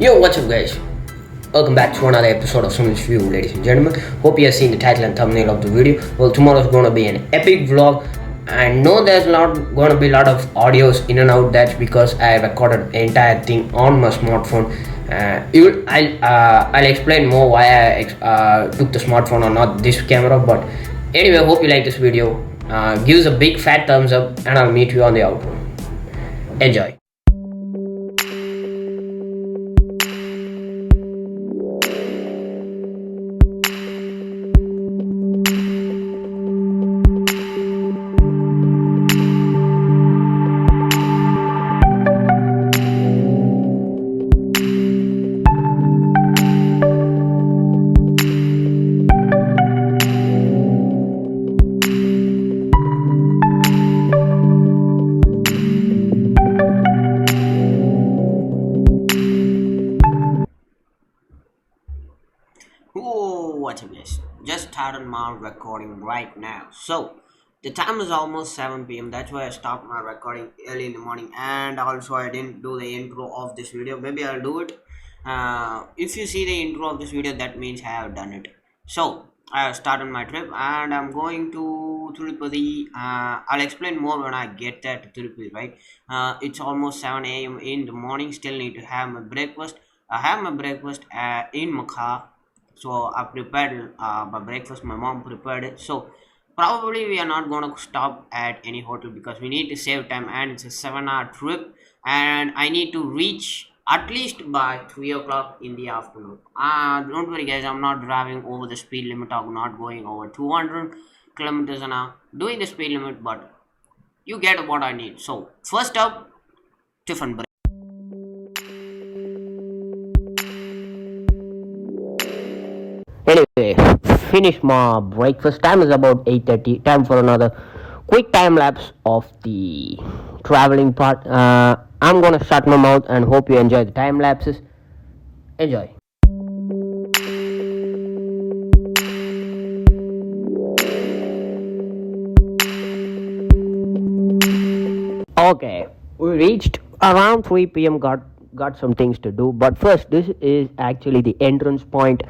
Yo, what's up, guys? Welcome back to another episode of Summits View, ladies and gentlemen. Hope you have seen the title and thumbnail of the video. Well, tomorrow is going to be an epic vlog. I know there's not going to be a lot of audios in and out. That's because I recorded the entire thing on my smartphone. I'll explain more why I took the smartphone or not this camera. But anyway, hope you like this video. Give us a big fat thumbs up, and I'll meet you on the outro. Enjoy. Oh, what's up, guys? Just started my recording right now. So, the time is almost 7 p.m. That's why I stopped my recording early in the morning, and also I didn't do the intro of this video. Maybe I'll do it. If you see the intro of this video, that means I have done it. So, I have started my trip and I'm going to Tirupati. I'll explain more when I get there to Tirupati, right? It's almost 7 a.m. in the morning. Still need to have my breakfast. I have my breakfast in Makha. So I prepared my breakfast. My mom prepared it. So probably we are not going to stop at any hotel because we need to save time, and it's a 7-hour trip, and I need to reach at least by 3 o'clock in the afternoon. Don't worry, guys, I'm not driving over the speed limit. I'm not going over 200 kilometers an hour, doing the speed limit, but you get what I need. So first up, tiffin break. Anyway, finish my breakfast. Time is about 8:30. Time for another quick time lapse of the traveling part. I'm gonna shut my mouth and hope you enjoy the time lapses. Enjoy. Okay, we reached around 3 p.m. Got some things to do, but first, this is actually the entrance point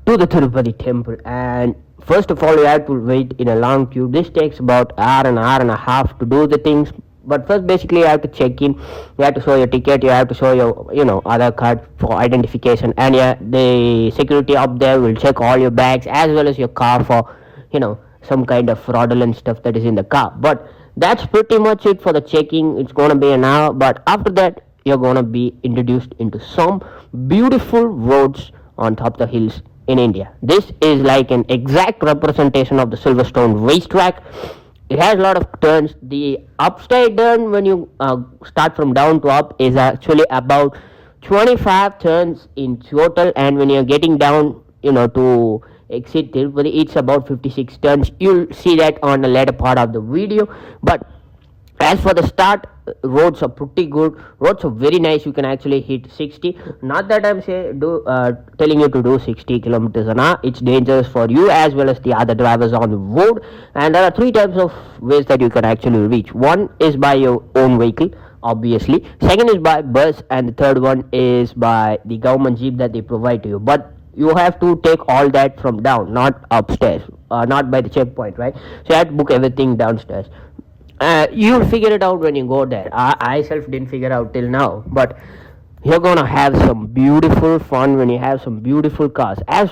to the Tirupati temple, and first of all you have to wait in a long queue. This takes about an hour and a half to do the things, but first basically you have to check in, you have to show your ticket, you have to show your Aadhaar card for identification, and yeah, the security up there will check all your bags as well as your car for some kind of fraudulent stuff that is in the car. But that's pretty much it for the checking. It's gonna be an hour, but after that you're gonna be introduced into some beautiful roads on top of the hills in India. This is like an exact representation of the Silverstone racetrack. It has a lot of turns. The upside turn, when you start from down to up, is actually about 25 turns in total, and when you're getting down, to exit Tirupati, it's about 56 turns. You'll see that on the later part of the video. But as for the start, roads are pretty good. Roads are very nice. You can actually hit 60. Not that I'm telling you to do 60 kilometers an hour. It's dangerous for you as well as the other drivers on the road. And there are three types of ways that you can actually reach. One is by your own vehicle, obviously. Second is by bus, and the third one is by the government jeep that they provide to you. But you have to take all that from down, not upstairs, not by the checkpoint, right? So you have to book everything downstairs. You'll figure it out when you go there. I self didn't figure out till now, but you're gonna have some beautiful fun when you have some beautiful cars. As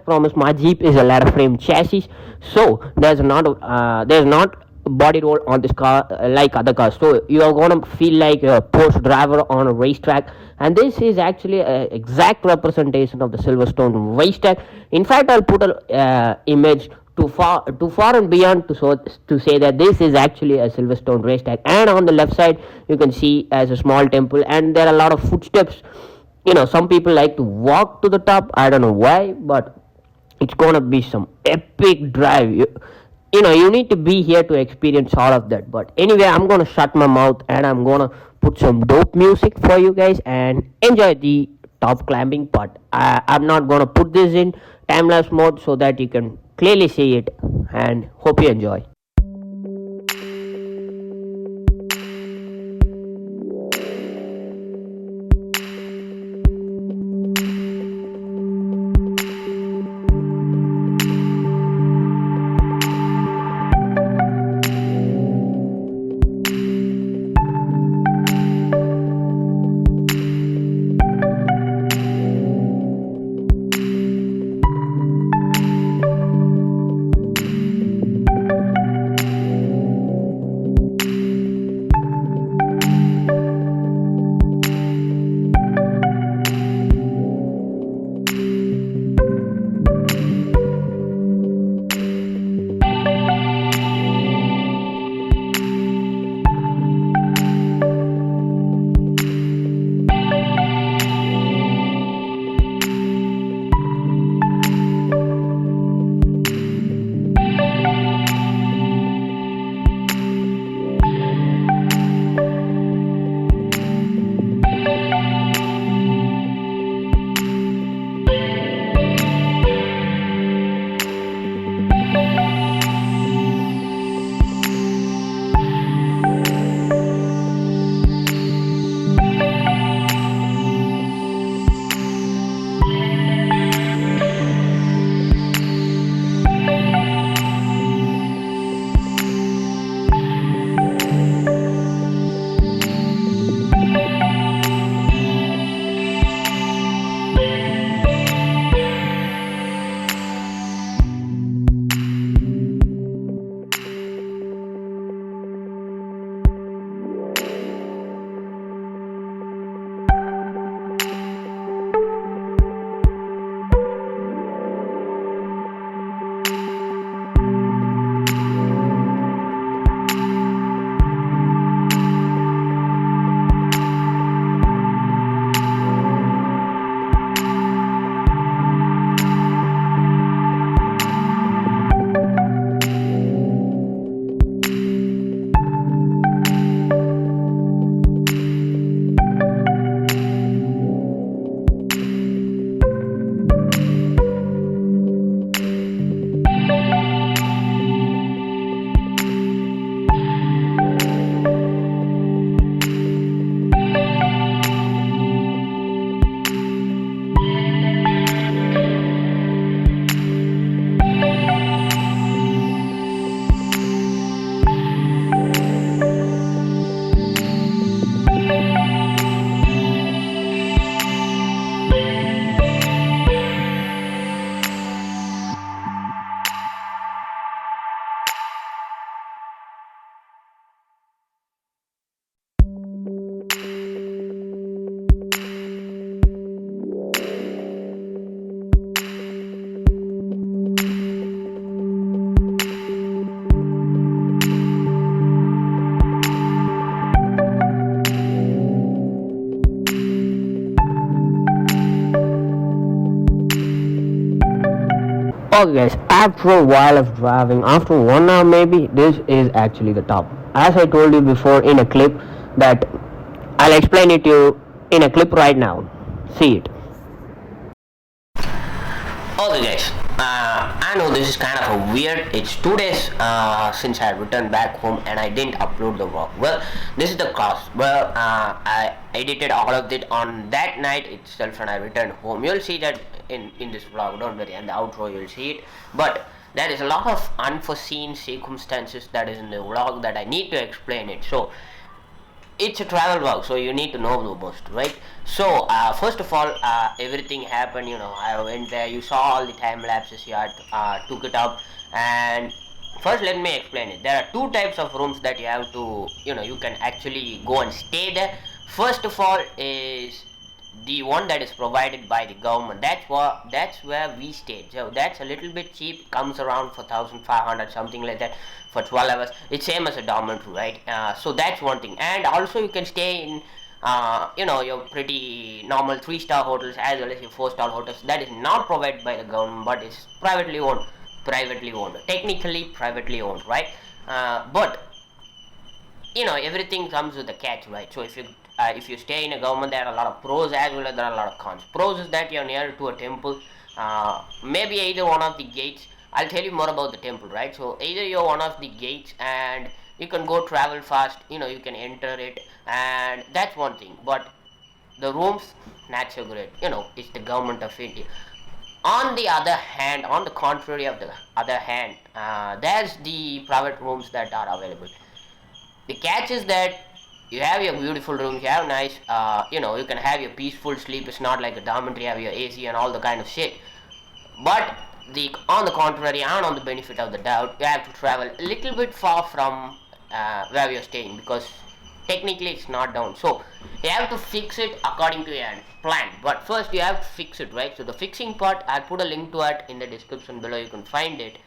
promised, my Jeep is a ladder frame chassis, so there's not body roll on this car like other cars. So you're gonna feel like a Porsche driver on a racetrack, and this is actually an exact representation of the Silverstone racetrack. In fact, I'll put a image too far and beyond to say that this is actually a Silverstone racetrack. And on the left side you can see as a small temple, and there are a lot of footsteps. Some people like to walk to the top. I don't know why, but it's gonna be some epic drive. You need to be here to experience all of that. But anyway, I'm gonna shut my mouth and I'm gonna put some dope music for you guys and enjoy the top climbing part. I'm not gonna put this in time-lapse mode so that you can clearly see it, and hope you enjoy. Okay, guys, after a while of driving, after 1 hour maybe, this is actually the top. As I told you before in a clip, that I'll explain it to you in a clip right now. See it. Okay, guys. I know this is kind of a weird. It's 2 days since I returned back home and I didn't upload the vlog. Well, this is the cause. Well, I edited all of it on that night itself and I returned home. You'll see that in this vlog. Don't worry. And the outro, you'll see it. But there is a lot of unforeseen circumstances that is in the vlog that I need to explain it. So it's a travel vlog, so you need to know the most, right? So first of all, everything happened, I went there, you saw all the time lapses here. I took it up, and first let me explain it. There are two types of rooms that you have to, you can actually go and stay there. First of all is the one that is provided by the government. That's where we stayed. So that's a little bit cheap, comes around for 1,500, something like that, for 12 hours. It's same as a dormitory, right? So that's one thing. And also you can stay in your pretty normal 3-star hotels as well as your 4-star hotels. That is not provided by the government, but it's privately owned, technically privately owned, right? But everything comes with a catch, right? So if you stay in a government, there are a lot of pros as well as there are a lot of cons. Pros is that you're near to a temple, maybe either one of the gates. I'll tell you more about the temple, right? So either you're one of the gates and you can go travel fast, you can enter it, and that's one thing. But the rooms, not so great, it's the government of India. On the other hand, on the contrary of the other hand, there's the private rooms that are available. The catch is that you have your beautiful rooms, you have nice, you can have your peaceful sleep. It's not like a dormitory, you have your AC and all the kind of shit. But on the contrary, and on the benefit of the doubt, you have to travel a little bit far from where you're staying, because technically it's not down. So you have to fix it according to your plan. But first you have to fix it, right? So the fixing part, I'll put a link to it in the description below. You can find it.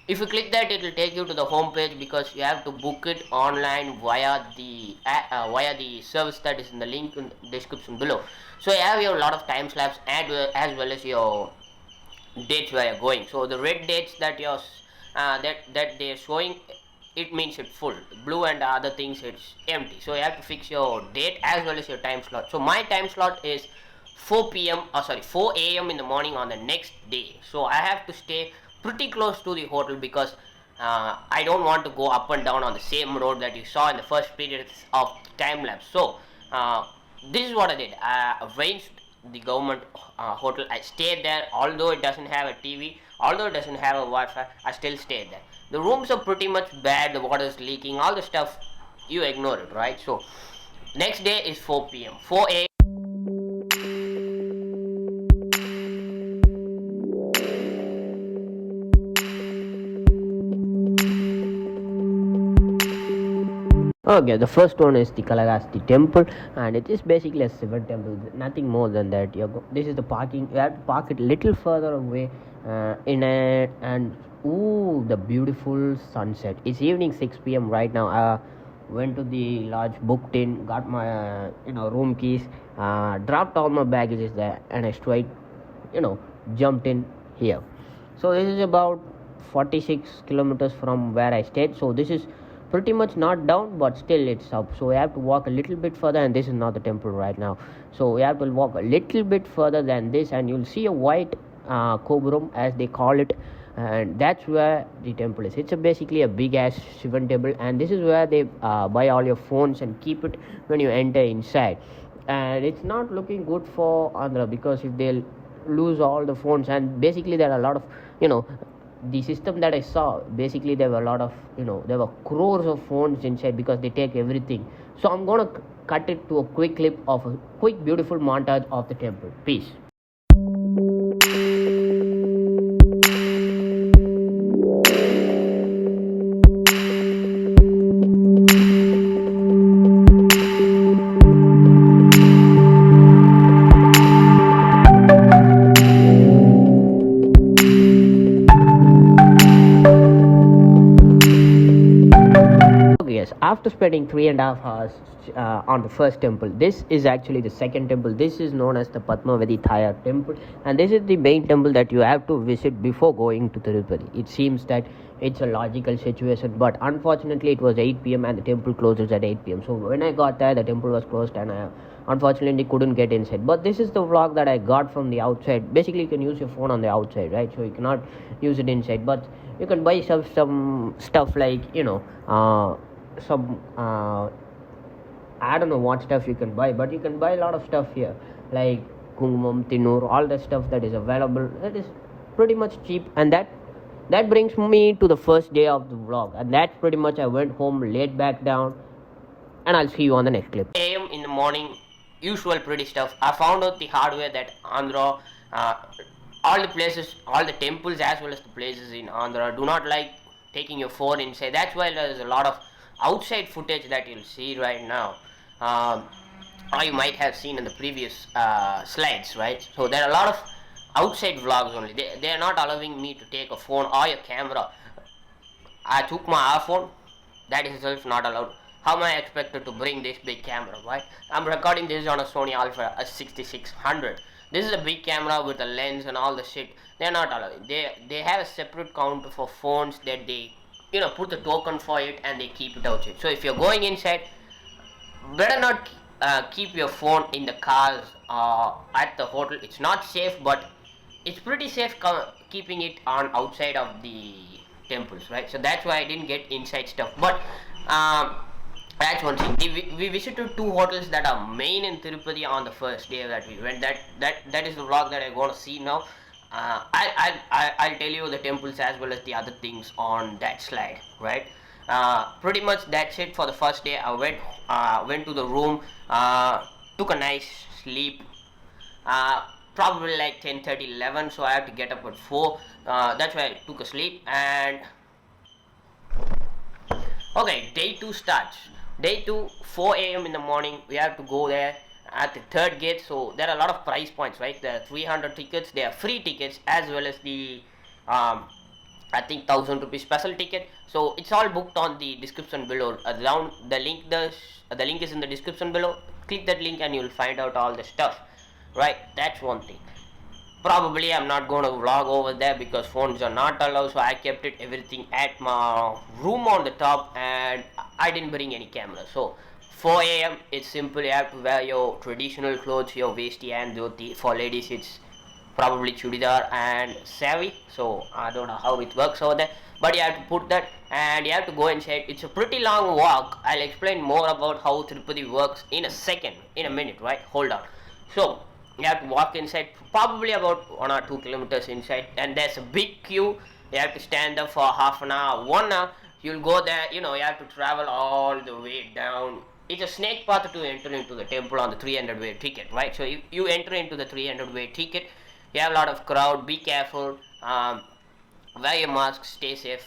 If you click that, it will take you to the home page, because you have to book it online via the service that is in the link in the description below. So you have your lot of time slabs as well as your dates where you're going. So the red dates that you're that they're showing, it means it's full. Blue and other things, it's empty. So you have to fix your date as well as your time slot. So my time slot is 4 a.m. in the morning on the next day. So I have to stay pretty close to the hotel, because I don't want to go up and down on the same road that you saw in the first period of time lapse. So this is what I did. I arranged the government hotel. I stayed there, although it doesn't have a TV, although it doesn't have a Wi-Fi, I still stayed there. The rooms are pretty much bad, the water is leaking, all the stuff, you ignore it, right? So next day is 4 p.m. 4 a.m. Okay, the first one is the Kalahasti temple, and it is basically a Shiva temple, nothing more than that. This is the parking. You have to park it little further away and ooh, the beautiful sunset. It's evening 6 p.m. right now. I went to the lodge, booked in, got my room keys, dropped all my baggages there, and I straight jumped in here. So this is about 46 kilometers from where I stayed. So this is pretty much not down, but still it's up. So we have to walk a little bit further, and this is not the temple right now. So we have to walk a little bit further than this, and you'll see a white Koburam, as they call it, and that's where the temple is. It's basically a big ass Shivan temple, and this is where they buy all your phones and keep it when you enter inside. And it's not looking good for Andhra, because if they'll lose all the phones, and basically there are a lot of the system that I saw, basically there were a lot of there were crores of phones inside, because they take everything. So I'm gonna cut it to a quick clip of a quick beautiful montage of the temple. Peace. after spending 3.5 hours on the first temple, this is actually the second temple. This is known as the Padmavati Thaya temple, and this is the main temple that you have to visit before going to Tirupati. It seems that it's a logical situation, but unfortunately it was 8 p.m. and the temple closes at 8 p.m. So when I got there, the temple was closed and I unfortunately couldn't get inside. But this is the vlog that I got from the outside. Basically you can use your phone on the outside, right? So you cannot use it inside, but you can buy some stuff like, some I don't know what stuff you can buy, but you can buy a lot of stuff here like kumum, tinur, all the stuff that is available. That is pretty much cheap, and that brings me to the first day of the vlog, and that's pretty much I went home, laid back down, and I'll see you on the next clip. AM in the morning, usual pretty stuff. I found out the hardware that Andhra, all the places, all the temples as well as the places in Andhra do not like taking your phone inside. That's why there's a lot of outside footage that you'll see right now. Or you might have seen in the previous slides, right? So there are a lot of outside vlogs only. They are not allowing me to take a phone or a camera. I took my iPhone. That itself not allowed. How am I expected to bring this big camera, right? I'm recording this on a Sony Alpha A6600. This is a big camera with a lens and all the shit. They're not allowing. They have a separate counter for phones that they put the token for it and they keep it outside. So if you're going inside, better not keep your phone in the cars at the hotel. It's not safe, but it's pretty safe keeping it on outside of the temples, right? So that's why I didn't get inside stuff. But that's one thing. We visited 2 hotels that are main in Tirupati on the first day that we went. That is the vlog that I'm gonna see now. I'll tell you the temples as well as the other things on that slide, right? Pretty much that's it for the first day. I went to the room, took a nice sleep, probably like 10:30, 11. So I had to get up at 4. That's why I took a sleep. And okay, day 2 starts. Day 2, 4 a.m. in the morning. We have to go there at the third gate. So there are a lot of price points, right? There are 300 tickets. There are free tickets as well as the I think 1,000 rupees special ticket. So it's all booked on the description below. Around the link, the link is in the description below. Click that link and you'll find out all the stuff, right? That's one thing. Probably I'm not going to vlog over there because phones are not allowed, so I kept everything at my room on the top, and I didn't bring any camera. So 4 a.m. it's simple. You have to wear your traditional clothes, your vesti and dhoti. For ladies it's probably chudidar and sari. So I don't know how it works over there, but you have to put that and you have to go inside. It's a pretty long walk. I'll explain more about how Tirupati works in a minute, right? Hold on. So you have to walk inside, probably about 1 or 2 kilometers inside, and there's a big queue. You have to stand up for half an hour, 1 hour. You'll go there, you have to travel all the way down. It's a snake path to enter into the temple on the 300 way ticket, right? So you enter into the 300 way ticket. You have a lot of crowd. Be careful. Wear your mask. Stay safe,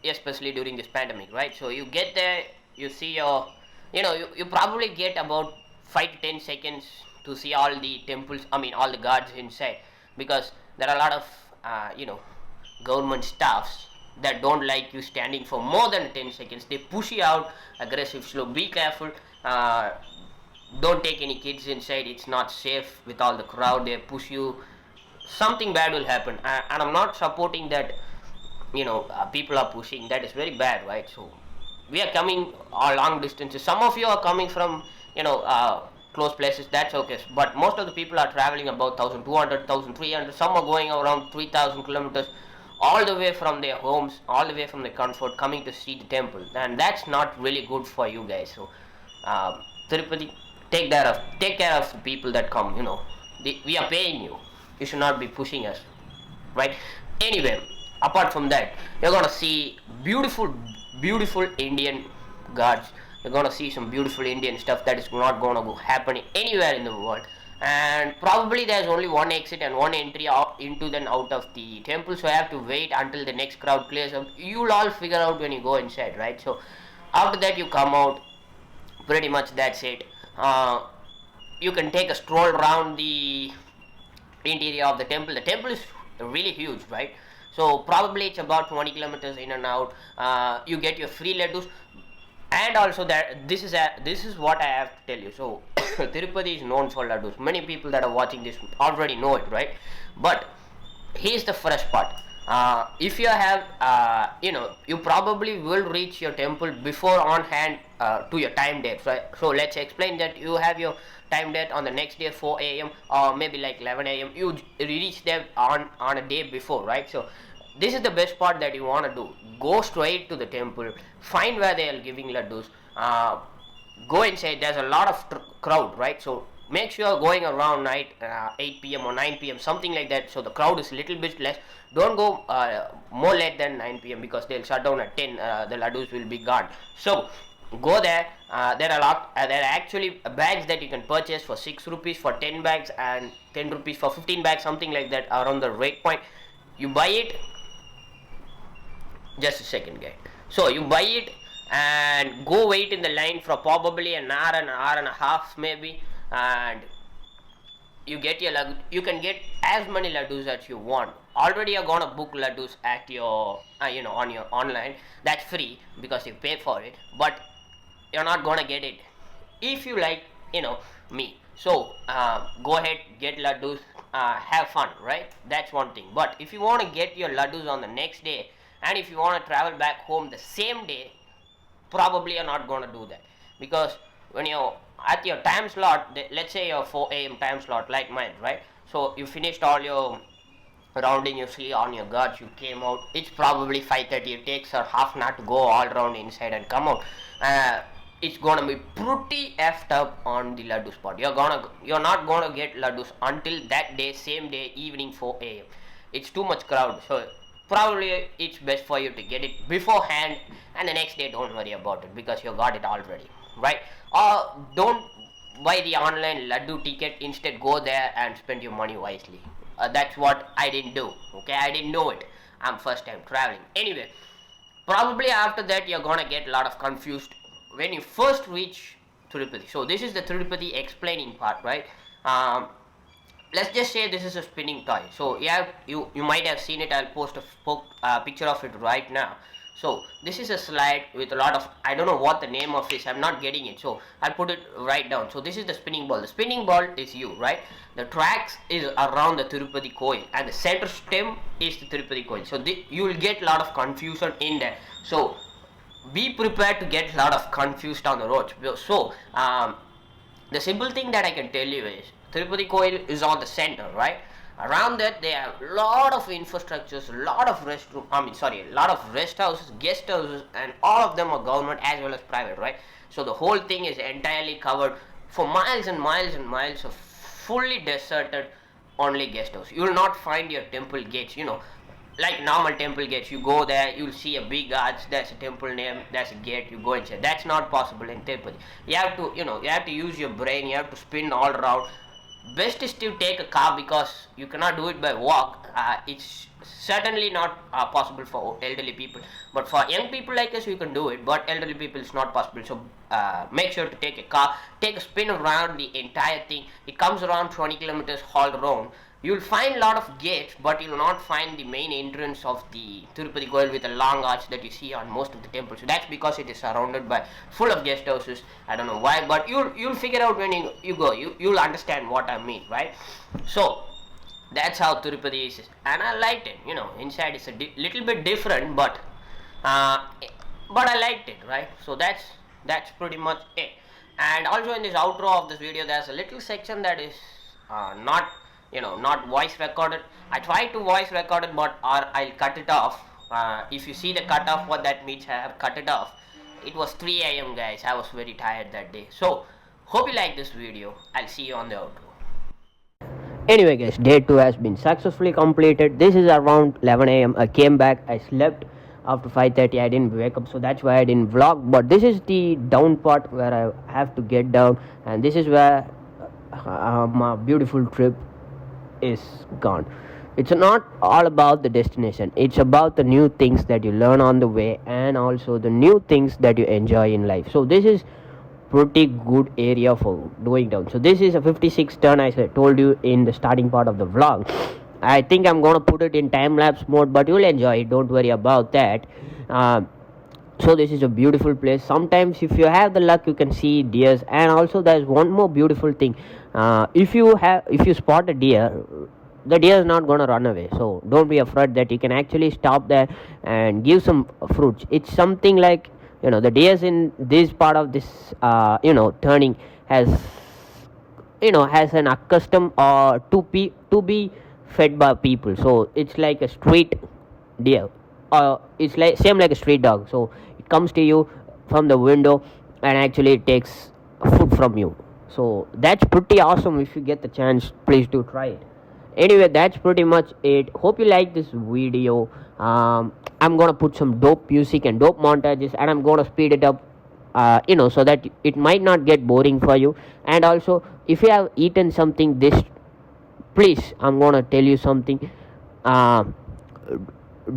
especially during this pandemic, right? So you get there, you see you probably get about 5 to 10 seconds to see all the temples, all the guards inside, because there are a lot of government staffs that don't like you standing for more than 10 seconds. They push you out aggressive. So be careful. Don't take any kids inside. It's not safe with all the crowd. They push you. Something bad will happen, and I'm not supporting that. People are pushing. That is very bad, right? So we are coming long distances. Some of you are coming from close places. That's okay, but most of the people are traveling about 1,200, 1,300. Some are going around 3,000 kilometers, all the way from their homes, all the way from their comfort, coming to see the temple, and that's not really good for you guys. So Tirupati, take care of the people that come. We are paying you. You should not be pushing us, right? Anyway, apart from that, you're gonna see beautiful Indian guards. You're gonna see some beautiful Indian stuff that is not gonna go happening anywhere in the world. And probably there's only one exit and one entry out into then out of the temple, so I have to wait until the next crowd clears up. You'll all figure out when you go inside, right? So after that you come out. Pretty much that's it. You can take a stroll around the interior of the temple. The temple is really huge, right? So probably it's about 20 kilometers in and out. You get your free laddus. And also that this is what I have to tell you. So Tirupati is known for laddus. Many people that are watching this already know it, right? But here's the first part. If you have you probably will reach your temple before on hand to your time date, right? So let's explain that you have your time date on the next day 4 a.m. or maybe like 11 a.m. You reach there on a day before, right? So this is the best part that you want to do. Go straight to the temple, find where they are giving laddus, go inside. There's a lot of crowd, right? So make sure going around night 8 p.m. or 9 p.m. something like that, so the crowd is a little bit less. Don't go more late than 9 p.m. because they'll shut down at 10. The laddus will be gone. So go there. There are actually bags that you can purchase for 6 rupees for 10 bags and 10 rupees for 15 bags, something like that, around the rate point. You buy it. Just a second, guys. So you buy it and go wait in the line for probably an hour and a half maybe, and you get your you can get as many laddus as you want. Already you're gonna book laddus at your on your online. That's free because you pay for it, but you're not gonna get it if you like me. So go ahead, get laddus, have fun, right? That's one thing. But if you want to get your laddus on the next day, and if you want to travel back home the same day, probably you're not going to do that, because when you're at your time slot, let's say your 4 a.m. time slot like mine, right? So you finished all your rounding, you see on your guards, you came out, it's probably 5:30. It takes a half an hour to go all around inside and come out. It's gonna be pretty effed up on the laddu spot. You're not gonna get laddus until that day, same day, evening 4 a.m. It's too much crowd, so probably it's best for you to get it beforehand, and the next day don't worry about it because you got it already, right? Or don't buy the online laddu ticket, instead go there and spend your money wisely. That's what I didn't do. Okay, I didn't know it. I'm first time traveling. Anyway, probably after that you're gonna get a lot of confused when you first reach Tirupati. So this is the Tirupati explaining part, right? Let's just say this is a spinning toy. So you might have seen it. I'll post a picture of it right now. So this is a slide with a lot of, I don't know what the name of this, I'm not getting it, so I'll put it right down. So this is the spinning ball. The spinning ball is you, right? The tracks is around the Tirupati coil, and the center stem is the Tirupati coil. So you will get a lot of confusion in there. So be prepared to get a lot of confused on the roads. So the simple thing that I can tell you is Tirupati coil is on the center, right? Around that they have a lot of infrastructures, a lot of a lot of rest houses, guest houses, and all of them are government as well as private, right? So the whole thing is entirely covered for miles and miles and miles of fully deserted only guest house. You will not find your temple gates, like normal temple gates. You go there, you'll see a big arch, that's a temple name, that's a gate, you go inside. That's not possible in Tirupati. You have to use your brain, you have to spin all around. Best is to take a car because you cannot do it by walk. It's certainly not possible for elderly people, but for young people like us you can do it, but elderly people it's not possible. So make sure to take a car, take a spin around the entire thing. It comes around 20 kilometers all around. You will find a lot of gates, but you will not find the main entrance of the Tirupati coil with a long arch that you see on most of the temples. So that's because it is surrounded by full of guest houses. I don't know why, but you'll figure out when you go. You'll understand what I mean, right? So that's how Tirupati is, and I liked it. Inside it's a little bit different, but I liked it, right? So that's pretty much it. And also in this outro of this video, there's a little section that is not voice recorded. I tried to voice record it, but I'll cut it off. If you see the cut off, what that means, I have cut it off. It was 3 a.m. guys. I was very tired that day. So hope you like this video. I'll see you on the outro. Anyway guys, day 2 has been successfully completed. This is around 11 a.m. I came back, I slept after 5:30. I didn't wake up, so that's why I didn't vlog. But this is the down part where I have to get down, and this is where my beautiful trip is gone. It's not all about the destination, it's about the new things that you learn on the way, and also the new things that you enjoy in life. So this is pretty good area for going down. So this is a 56 turn, as I told you in the starting part of the vlog. I think I'm gonna put it in time lapse mode, but you'll enjoy it, don't worry about that. So this is a beautiful place. Sometimes if you have the luck you can see deers, and also there's one more beautiful thing. If you spot a deer, the deer is not going to run away, so don't be afraid that you can actually stop there and give some fruits. It's something like, the deers in this part of this turning has an accustomed to be fed by people, so it's like a street deer. It's like same like a street dog, so it comes to you from the window and actually it takes food from you. So that's pretty awesome. If you get the chance, please do try it. Anyway, that's pretty much it. Hope you like this video. I'm gonna put some dope music and dope montages, and I'm gonna speed it up, so that it might not get boring for you. And also, if you have eaten something this, please, I'm gonna tell you something. uh,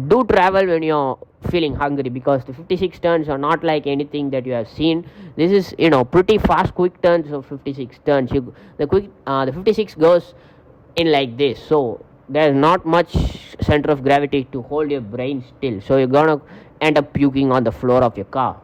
do travel when you're feeling hungry, because the 56 turns are not like anything that you have seen. This is, pretty fast quick turns of 56 turns. The 56 goes in like this, so there's not much center of gravity to hold your brain still, so you're gonna end up puking on the floor of your car,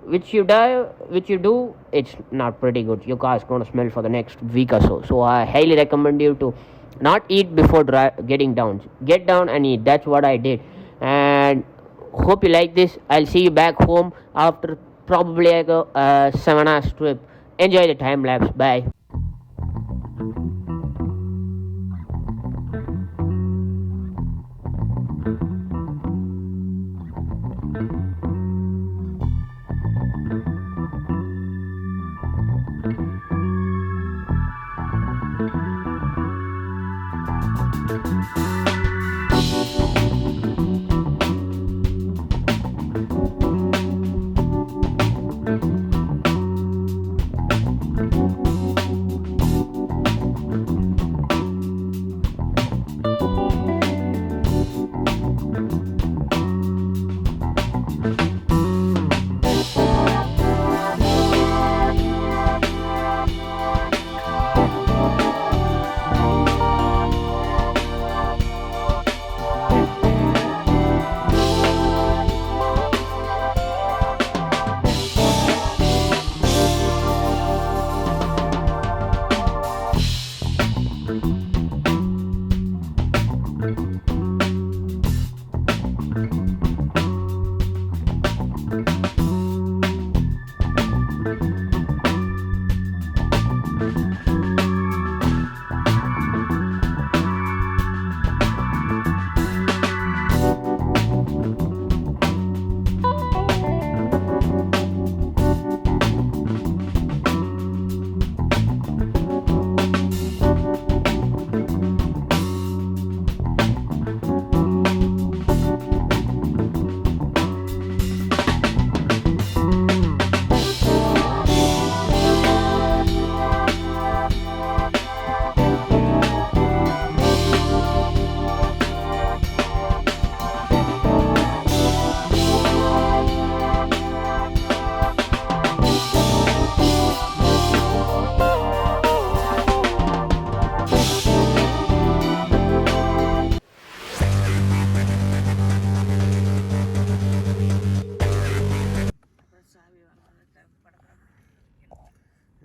which you do, it's not pretty good. Your car is going to smell for the next week or so. So I highly recommend you to not eat before getting down. Get down and eat. That's what I did. And hope you like this. I'll see you back home after probably like a 7 hours trip. Enjoy the time lapse. Bye.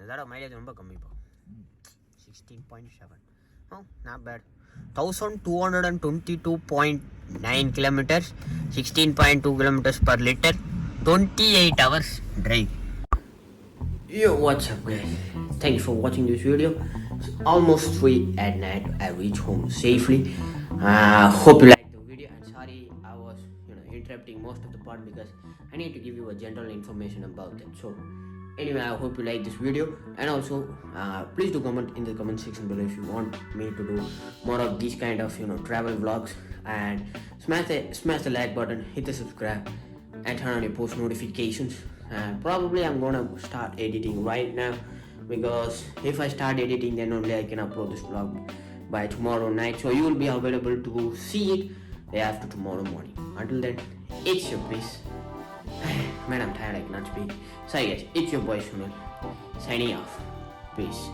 இதோட mileage ரொம்ப கம்மிப்பா. 16.7. Oh, not bad. 1222.9 kilometers, 16.2 kilometers per liter, 28 hours drive. Yo, what's up guys? Thanks for watching this video. It's almost 3 at night. I reached home safely. Hope you liked the video, and sorry I was interrupting most of the part because I need to give you a general information about it. So anyway, I hope you like this video, and also please do comment in the comment section below if you want me to do more of these kind of travel vlogs. And smash the like button, hit the subscribe, and turn on your post notifications. And probably I'm gonna start editing right now, because if I start editing then only I can upload this vlog by tomorrow night, so you will be available to see it day after tomorrow morning. Until then, it's your peace. Man, I'm tired, I cannot speak. Sorry guys, it's your boy Sunil, signing off. Peace.